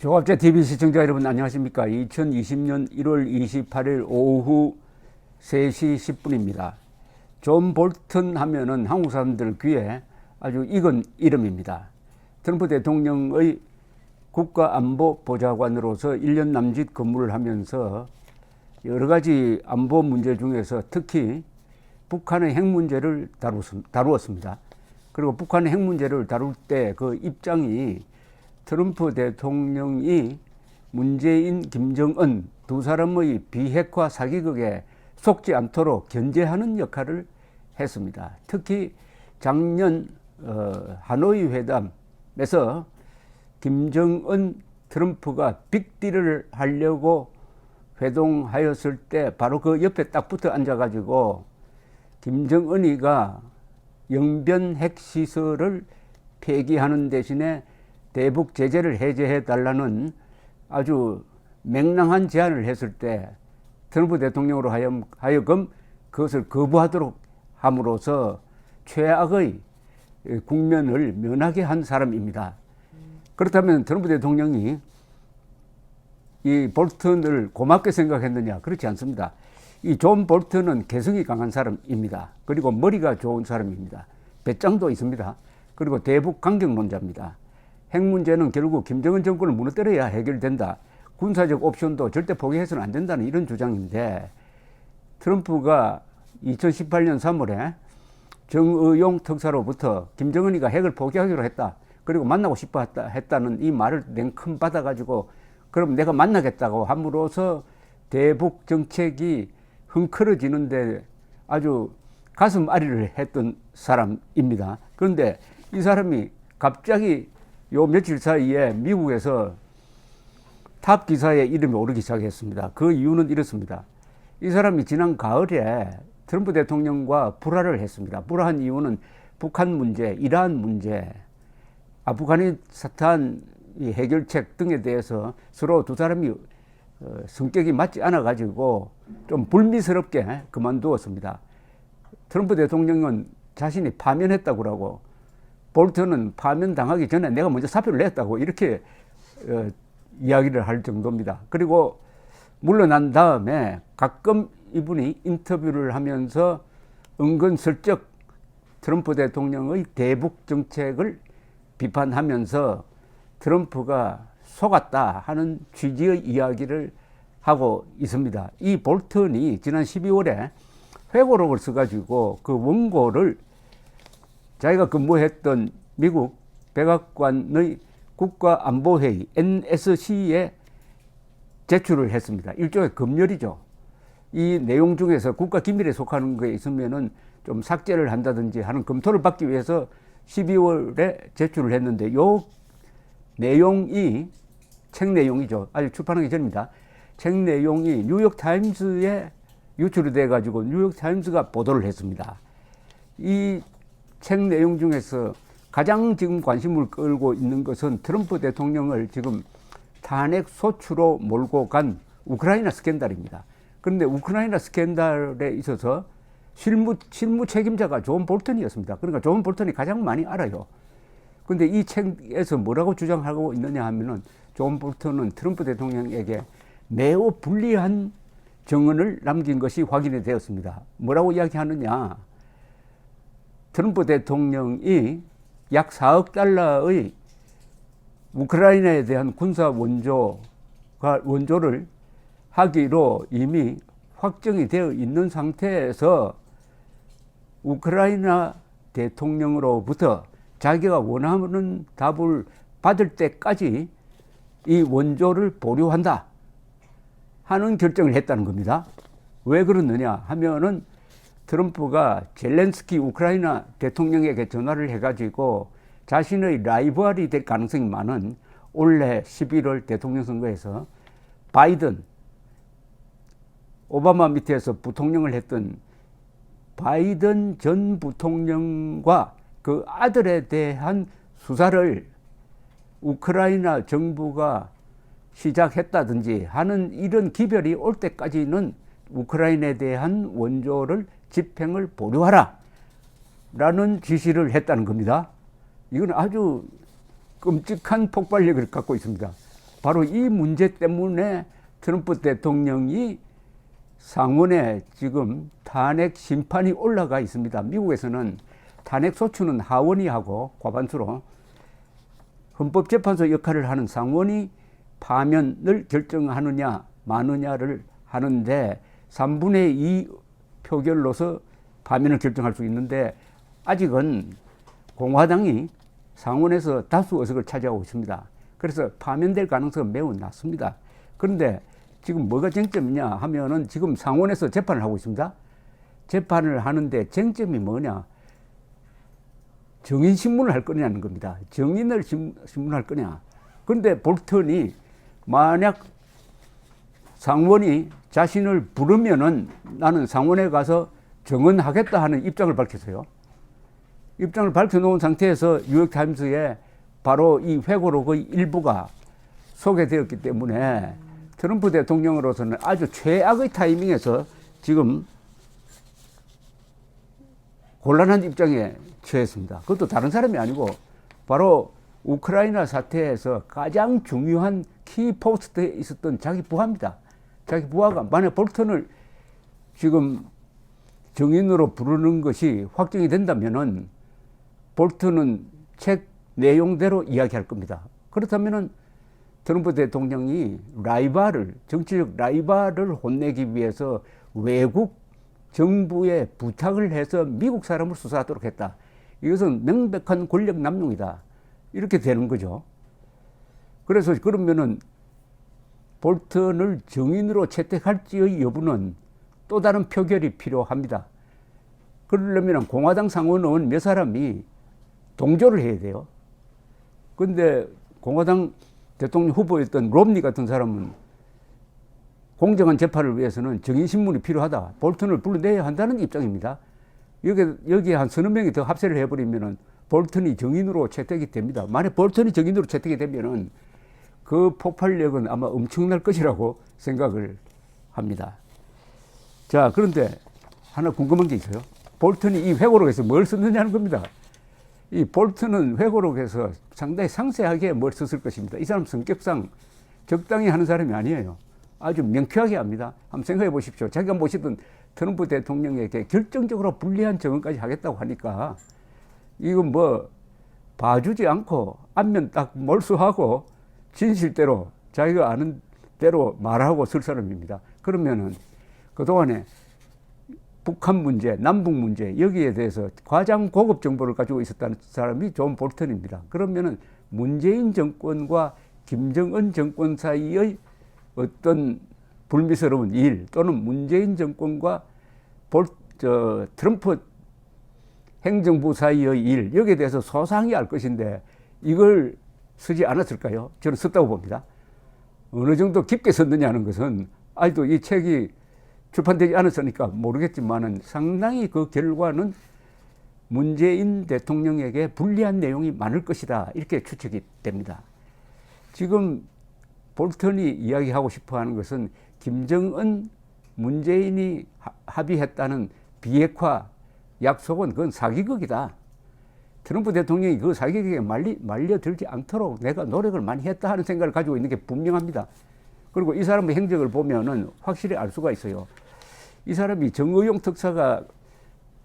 조갑제 TV 시청자 여러분 안녕하십니까. 2020년 1월 28일 오후 3시 10분입니다. 존 볼턴 하면은 한국 사람들 귀에 아주 익은 이름입니다. 트럼프 대통령의 국가안보보좌관으로서 1년 남짓 근무를 하면서 여러 가지 안보 문제 중에서 특히 북한의 핵 문제를 다루었습니다. 그리고 북한의 핵 문제를 다룰 때 그 입장이 트럼프 대통령이 문재인, 김정은 두 사람의 비핵화 사기극에 속지 않도록 견제하는 역할을 했습니다. 특히 작년 하노이 회담에서 김정은, 트럼프가 빅딜을 하려고 회동하였을 때 바로 그 옆에 딱 붙어 앉아가지고 김정은이가 영변 핵시설을 폐기하는 대신에 대북 제재를 해제해 달라는 아주 맹랑한 제안을 했을 때 트럼프 대통령으로 하여금 그것을 거부하도록 함으로써 최악의 국면을 면하게 한 사람입니다. 그렇다면 트럼프 대통령이 이 볼턴을 고맙게 생각했느냐? 그렇지 않습니다. 이 존 볼턴은 개성이 강한 사람입니다. 그리고 머리가 좋은 사람입니다. 배짱도 있습니다. 그리고 대북 강경론자입니다. 핵 문제는 결국 김정은 정권을 무너뜨려야 해결된다. 군사적 옵션도 절대 포기해서는 안 된다는 이런 주장인데, 트럼프가 2018년 3월에 정의용 특사로부터 김정은이가 핵을 포기하기로 했다. 그리고 만나고 싶어 했다는 이 말을 냉큼 받아가지고 그럼 내가 만나겠다고 함으로써 대북 정책이 흥크러지는데 아주 가슴 아리를 했던 사람입니다. 그런데 이 사람이 갑자기 요 며칠 사이에 미국에서 탑 기사에 이름이 오르기 시작했습니다. 그 이유는 이렇습니다. 이 사람이 지난 가을에 트럼프 대통령과 불화를 했습니다. 불화한 이유는 북한 문제, 이란 문제, 아프가니스탄 해결책 등에 대해서 서로 두 사람이 성격이 맞지 않아 가지고 좀 불미스럽게 그만두었습니다. 트럼프 대통령은 자신이 파면했다고 하고 볼턴은 파면 당하기 전에 내가 먼저 사표를 냈다고 이렇게 이야기를 할 정도입니다. 그리고 물러난 다음에 가끔 이분이 인터뷰를 하면서 은근슬쩍 트럼프 대통령의 대북 정책을 비판하면서 트럼프가 속았다 하는 취지의 이야기를 하고 있습니다. 이 볼턴이 지난 12월에 회고록을 써가지고 그 원고를 자기가 근무했던 미국 백악관의 국가안보회의 NSC에 제출을 했습니다. 일종의 검열이죠. 이 내용 중에서 국가기밀에 속하는 거에 있으면은 좀 삭제를 한다든지 하는 검토를 받기 위해서 12월에 제출을 했는데 요 내용이 책 내용이죠. 아직 출판하기 전입니다. 책 내용이 뉴욕타임스에 유출이 돼가지고 뉴욕타임스가 보도를 했습니다. 이 책 내용 중에서 가장 지금 관심을 끌고 있는 것은 트럼프 대통령을 지금 탄핵 소추로 몰고 간 우크라이나 스캔들입니다. 그런데 우크라이나 스캔들에 있어서 실무 책임자가 존 볼턴이었습니다. 그러니까 존 볼턴이 가장 많이 알아요. 그런데 이 책에서 뭐라고 주장하고 있느냐 하면은 존 볼턴은 트럼프 대통령에게 매우 불리한 정언을 남긴 것이 확인이 되었습니다. 뭐라고 이야기하느냐? 트럼프 대통령이 약 4억 달러의 우크라이나에 대한 군사 원조를 하기로 이미 확정이 되어 있는 상태에서 우크라이나 대통령으로부터 자기가 원하는 답을 받을 때까지 이 원조를 보류한다 하는 결정을 했다는 겁니다. 왜 그러느냐 하면은 트럼프가 젤렌스키 우크라이나 대통령에게 전화를 해가지고 자신의 라이벌이 될 가능성이 많은 올해 11월 대통령 선거에서 바이든, 오바마 밑에서 부통령을 했던 바이든 전 부통령과 그 아들에 대한 수사를 우크라이나 정부가 시작했다든지 하는 이런 기별이 올 때까지는 우크라이나에 대한 원조를 집행을 보류하라 라는 지시를 했다는 겁니다. 이건 아주 끔찍한 폭발력을 갖고 있습니다. 바로 이 문제 때문에 트럼프 대통령이 상원에 지금 탄핵 심판이 올라가 있습니다. 미국에서는 탄핵 소추는 하원이 하고 과반수로 헌법재판소 역할을 하는 상원이 파면을 결정하느냐 마느냐를 하는데 3분의 2 표결로서 파면을 결정할 수 있는데 아직은 공화당이 상원에서 다수 의석을 차지하고 있습니다. 그래서 파면될 가능성은 매우 낮습니다. 그런데 지금 뭐가 쟁점이냐 하면은 지금 상원에서 재판을 하고 있습니다. 재판을 하는데 쟁점이 뭐냐? 정인 신문을 할 거냐는 겁니다. 정인을 신문할 거냐. 그런데 볼턴이 만약 상원이 자신을 부르면은 나는 상원에 가서 정언하겠다 하는 입장을 밝혔어요. 입장을 밝혀놓은 상태에서 뉴욕타임스에 바로 이 회고록의 일부가 소개되었기 때문에 트럼프 대통령으로서는 아주 최악의 타이밍에서 지금 곤란한 입장에 처했습니다. 그것도 다른 사람이 아니고 바로 우크라이나 사태에서 가장 중요한 키 포스트에 있었던 자기 부하입니다. 자기 부하가 만약 볼턴을 지금 정인으로 부르는 것이 확정이 된다면은 볼턴은 책 내용대로 이야기할 겁니다. 그렇다면은 트럼프 대통령이 정치적 라이벌을 혼내기 위해서 외국 정부에 부탁을 해서 미국 사람을 수사하도록 했다. 이것은 명백한 권력 남용이다. 이렇게 되는 거죠. 그래서 그러면은 볼턴을 정인으로 채택할지의 여부는 또 다른 표결이 필요합니다. 그러려면 공화당 상원의원 몇 사람이 동조를 해야 돼요. 그런데 공화당 대통령 후보였던 롬니 같은 사람은 공정한 재판을 위해서는 정인신문이 필요하다. 볼턴을 불러내야 한다는 입장입니다. 여기에 한 서너 명이 더 합세를 해버리면은 볼턴이 정인으로 채택이 됩니다. 만약 볼턴이 정인으로 채택이 되면은 그 폭발력은 아마 엄청날 것이라고 생각을 합니다. 자, 그런데 하나 궁금한 게 있어요. 볼턴이 이 회고록에서 뭘 썼느냐는 겁니다. 이 볼턴은 회고록에서 상당히 상세하게 뭘 썼을 것입니다. 이 사람 성격상 적당히 하는 사람이 아니에요. 아주 명쾌하게 합니다. 한번 생각해 보십시오. 자기가 모시던 트럼프 대통령에게 결정적으로 불리한 정언까지 하겠다고 하니까 이건 뭐 봐주지 않고 안면 딱 몰수하고 진실대로 자기가 아는 대로 말하고 쓸 사람입니다. 그러면은 그동안에 북한 문제, 남북 문제 여기에 대해서 가장 고급 정보를 가지고 있었다는 사람이 존 볼턴입니다. 그러면은 문재인 정권과 김정은 정권 사이의 어떤 불미스러운 일 또는 문재인 정권과 트럼프 행정부 사이의 일 여기에 대해서 소상히 알 것인데 이걸 쓰지 않았을까요? 저는 썼다고 봅니다. 어느 정도 깊게 썼느냐는 것은 아직도 이 책이 출판되지 않았으니까 모르겠지만은 상당히 그 결과는 문재인 대통령에게 불리한 내용이 많을 것이다. 이렇게 추측이 됩니다. 지금 볼턴이 이야기하고 싶어 하는 것은 김정은, 문재인이 합의했다는 비핵화 약속은 그건 사기극이다. 트럼프 대통령이 그 사기극에 말려들지 않도록 내가 노력을 많이 했다 하는 생각을 가지고 있는 게 분명합니다. 그리고 이 사람의 행적을 보면은 확실히 알 수가 있어요. 이 사람이 정의용 특사가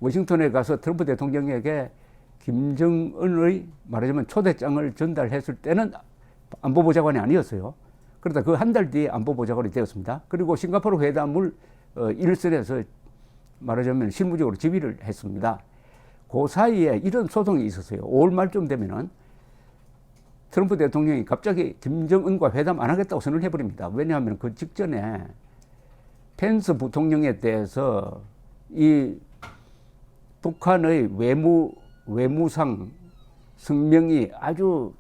워싱턴에 가서 트럼프 대통령에게 김정은의 말하자면 초대장을 전달했을 때는 안보보좌관이 아니었어요. 그러다 그 한 달 뒤에 안보보좌관이 되었습니다. 그리고 싱가포르 회담을 일선에서 말하자면 실무적으로 지휘를 했습니다. 그 사이에 이런 소동이 있었어요. 5월 말쯤 되면은 트럼프 대통령이 갑자기 김정은과 회담 안 하겠다고 선언을 해버립니다. 왜냐하면 그 직전에 펜스 부통령에 대해서 이 북한의 외무상 성명이 아주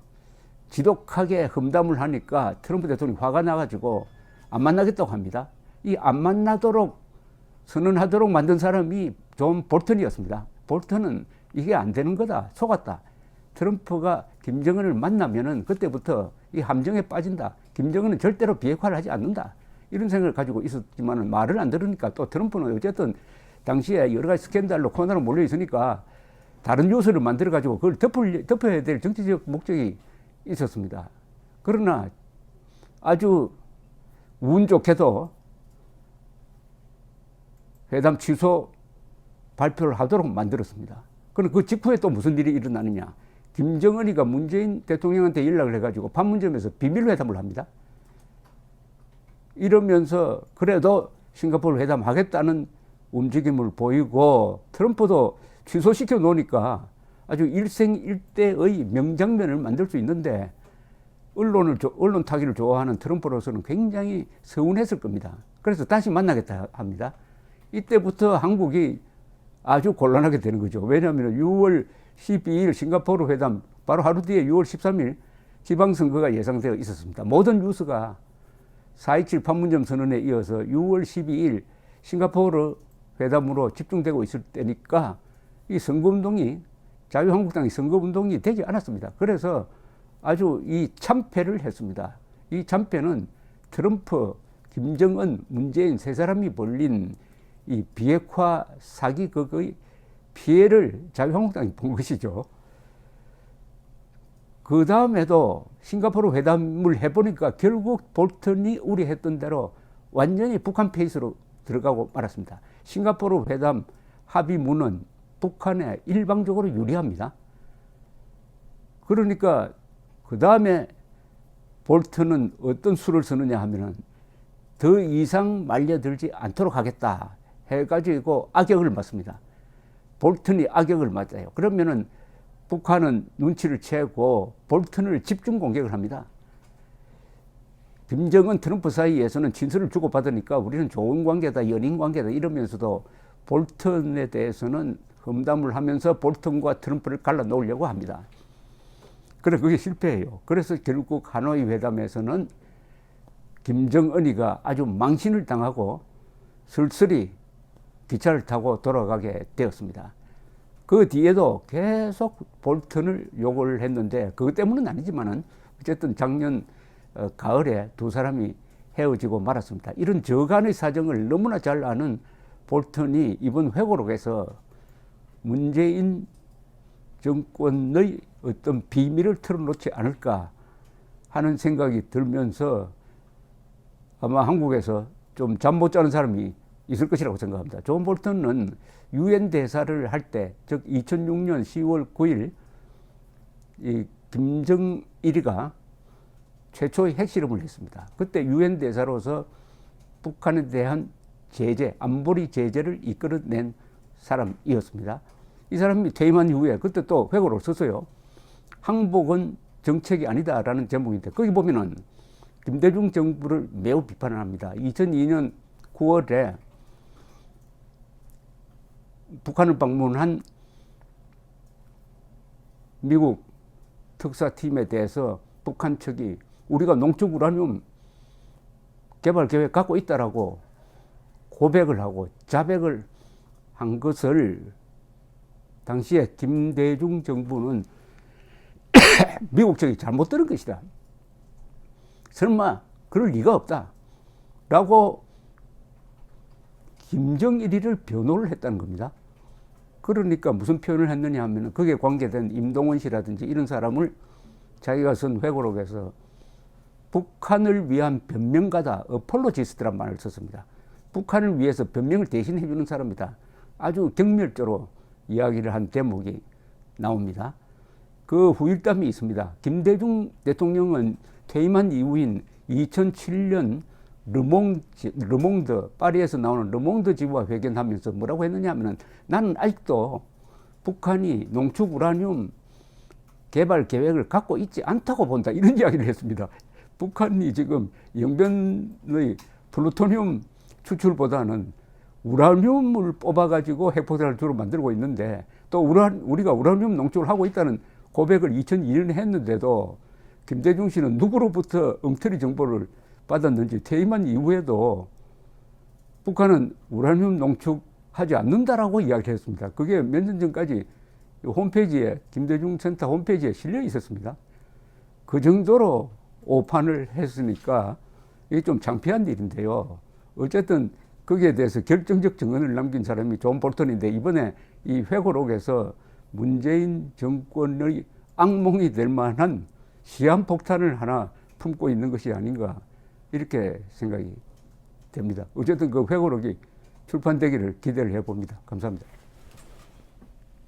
지독하게 험담을 하니까 트럼프 대통령이 화가 나가지고 안 만나겠다고 합니다. 이 안 만나도록 선언하도록 만든 사람이 존 볼턴이었습니다. 볼턴은 이게 안 되는 거다. 속았다. 트럼프가 김정은을 만나면은 그때부터 이 함정에 빠진다. 김정은은 절대로 비핵화를 하지 않는다. 이런 생각을 가지고 있었지만 말을 안 들으니까 또 트럼프는 어쨌든 당시에 여러 가지 스캔들로 코너로 몰려 있으니까 다른 요소를 만들어 가지고 그걸 덮어야 될 정치적 목적이 있었습니다. 그러나 아주 운 좋게도 회담 취소 발표를 하도록 만들었습니다. 그럼 그 직후에 또 무슨 일이 일어나느냐. 김정은이가 문재인 대통령한테 연락을 해가지고 판문점에서 비밀회담을 합니다. 이러면서 그래도 싱가포르 회담하겠다는 움직임을 보이고 트럼프도 취소시켜 놓으니까 아주 일생일대의 명장면을 만들 수 있는데 언론 타기를 좋아하는 트럼프로서는 굉장히 서운했을 겁니다. 그래서 다시 만나겠다 합니다. 이때부터 한국이 아주 곤란하게 되는 거죠. 왜냐하면 6월 12일 싱가포르 회담 바로 하루 뒤에 6월 13일 지방선거가 예상되어 있었습니다. 모든 뉴스가 4.27 판문점 선언에 이어서 6월 12일 싱가포르 회담으로 집중되고 있을 때니까 이 선거운동이 자유한국당이 선거운동이 되지 않았습니다. 그래서 아주 이 참패를 했습니다. 이 참패는 트럼프, 김정은, 문재인 세 사람이 벌린 이 비핵화 사기극의 피해를 자유한국당이 본 것이죠. 그 다음에도 싱가포르 회담을 해보니까 결국 볼턴이 우려했던 대로 완전히 북한 페이스로 들어가고 말았습니다. 싱가포르 회담 합의문은 북한에 일방적으로 유리합니다. 그러니까 그 다음에 볼턴은 어떤 수를 쓰느냐 하면은 더 이상 말려들지 않도록 하겠다 해가지고 악역을 맞습니다. 볼턴이 악역을 맞아요. 그러면은 북한은 눈치를 채고 볼턴을 집중 공격을 합니다. 김정은 트럼프 사이에서는 친서를 주고받으니까 우리는 좋은 관계다, 연인 관계다 이러면서도 볼턴에 대해서는 험담을 하면서 볼턴과 트럼프를 갈라놓으려고 합니다. 그래서 그게 실패해요. 그래서 결국 하노이 회담에서는 김정은이가 아주 망신을 당하고 쓸쓸히 기차를 타고 돌아가게 되었습니다. 그 뒤에도 계속 볼턴을 욕을 했는데 그것 때문은 아니지만은 어쨌든 작년 가을에 두 사람이 헤어지고 말았습니다. 이런 저간의 사정을 너무나 잘 아는 볼턴이 이번 회고록에서 문재인 정권의 어떤 비밀을 털어놓지 않을까 하는 생각이 들면서 아마 한국에서 좀 잠 못 자는 사람이 있을 것이라고 생각합니다. 존 볼턴은 유엔 대사를 할 때, 즉 2006년 10월 9일 이 김정일이가 최초의 핵실험을 했습니다. 그때 유엔 대사로서 북한에 대한 제재, 안보리 제재를 이끌어낸 사람이었습니다. 이 사람이 퇴임한 이후에 그때 또 회고를 썼어요. 항복은 정책이 아니다라는 제목인데 거기 보면은 김대중 정부를 매우 비판을 합니다. 2002년 9월에 북한을 방문한 미국 특사팀에 대해서 북한 측이 우리가 농축 우라늄 개발 계획 갖고 있다라고 고백을 하고 자백을 한 것을 당시에 김대중 정부는 미국 측이 잘못 들은 것이다. 설마 그럴 리가 없다. 라고 김정일이를 변호를 했다는 겁니다. 그러니까 무슨 표현을 했느냐 하면 거기에 관계된 임동원 씨라든지 이런 사람을 자기가 쓴 회고록에서 북한을 위한 변명가다, 어폴로지스트란 말을 썼습니다. 북한을 위해서 변명을 대신해 주는 사람이다. 아주 경멸적으로 이야기를 한 대목이 나옵니다. 그 후일담이 있습니다. 김대중 대통령은 퇴임한 이후인 2007년 르몽드, 파리에서 나오는 르몽드 지부와 회견하면서 뭐라고 했느냐 하면 나는 아직도 북한이 농축 우라늄 개발 계획을 갖고 있지 않다고 본다. 이런 이야기를 했습니다. 북한이 지금 영변의 플루토늄 추출보다는 우라늄을 뽑아가지고 핵폭탄을 주로 만들고 있는데 또 우리가 우라늄 농축을 하고 있다는 고백을 2002년에 했는데도 김대중 씨는 누구로부터 엉터리 정보를 받았는지 퇴임한 이후에도 북한은 우라늄 농축하지 않는다라고 이야기를 했습니다. 그게 몇 년 전까지 홈페이지에 김대중 센터 홈페이지에 실려 있었습니다. 그 정도로 오판을 했으니까 이게 좀 창피한 일인데요. 어쨌든 거기에 대해서 결정적 증언을 남긴 사람이 존 볼턴인데 이번에 이 회고록에서 문재인 정권의 악몽이 될 만한 시한폭탄을 하나 품고 있는 것이 아닌가 이렇게 생각이 됩니다. 어쨌든 그 회고록이 출판되기를 기대를 해봅니다. 감사합니다.